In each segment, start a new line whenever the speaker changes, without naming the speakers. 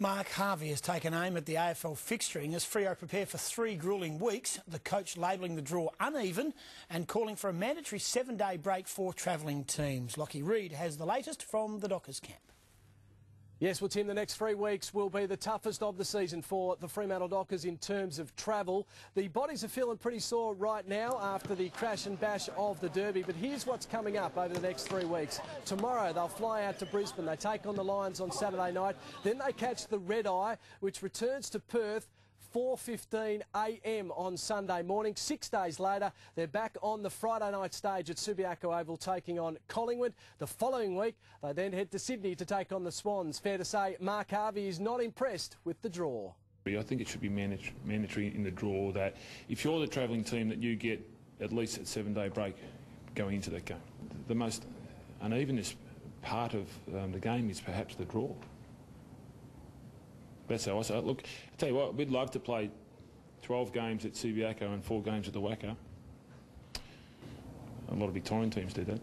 Mark Harvey has taken aim at the AFL fixturing as Freo prepare for 3 gruelling weeks, the coach labelling the draw uneven and calling for a mandatory 7-day break for travelling teams. Lockie Reid has the latest from the Dockers camp.
Yes, well, Tim, the next 3 weeks will be the toughest of the season for the Fremantle Dockers in terms of travel. The bodies are feeling pretty sore right now after the crash and bash of the Derby, but here's what's coming up over the next 3 weeks. Tomorrow they'll fly out to Brisbane, they take on the Lions on Saturday night, then they catch the Red Eye, which returns to Perth 4:15 a.m. on Sunday morning. 6 days later, they're back on the Friday night stage at Subiaco Oval taking on Collingwood. The following week, they then head to Sydney to take on the Swans. Fair to say, Mark Harvey is not impressed with the draw.
I think it should be mandatory in the draw that if you're the travelling team that you get at least a 7-day break going into that game. The most unevenness part of the game is perhaps the draw. That's how I say it. Look, I'll tell you what, we'd love to play 12 games at Subiaco and 4 games at the WACA. A lot of Victorian teams do that.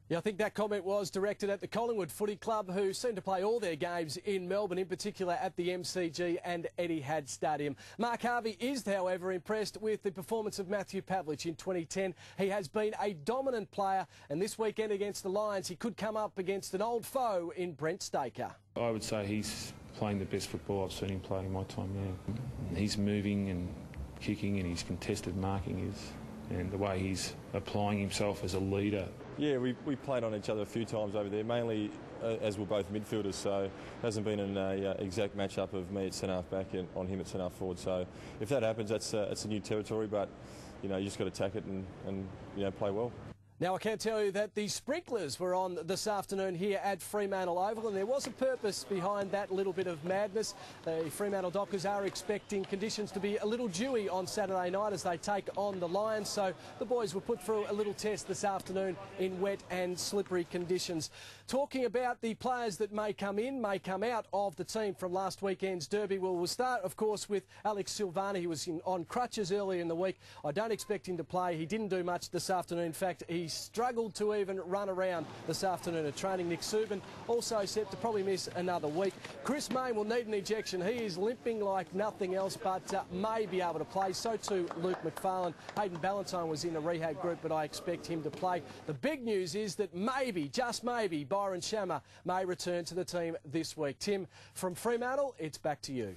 Yeah, I think that comment was directed at the Collingwood Footy Club, who seem to play all their games in Melbourne, in particular at the MCG and Etihad Stadium. Mark Harvey is, however, impressed with the performance of Matthew Pavlich in 2010. He has been a dominant player, and this weekend against the Lions, he could come up against an old foe in Brent Staker.
I would say he's playing the best football I've seen him play in my time, yeah. He's moving and kicking, and his contested marking is, and the way he's applying himself as a leader.
Yeah, we played on each other a few times over there, mainly as we're both midfielders, so it hasn't been an exact match-up of me at centre-half back and on him at centre-half forward. So if that happens, that's a new territory, but you just got to attack it and play well.
Now, I can tell you that the sprinklers were on this afternoon here at Fremantle Oval, and there was a purpose behind that little bit of madness. The Fremantle Dockers are expecting conditions to be a little dewy on Saturday night as they take on the Lions, so the boys were put through a little test this afternoon in wet and slippery conditions. Talking about the players that may come in, may come out of the team from last weekend's Derby, well, we'll start, of course, with Alex Silvagni. He was on crutches earlier in the week. I don't expect him to play. He didn't do much this afternoon. In fact, he struggled to even run around this afternoon at training. Nick Subin also set to probably miss another week. Chris Mayne will need an injection. He is limping like nothing else, but may be able to play. So too Luke McFarlane. Hayden Ballantyne was in the rehab group, but I expect him to play. The big news is that maybe, just maybe, Byron Shammer may return to the team this week. Tim, from Fremantle, it's back to you.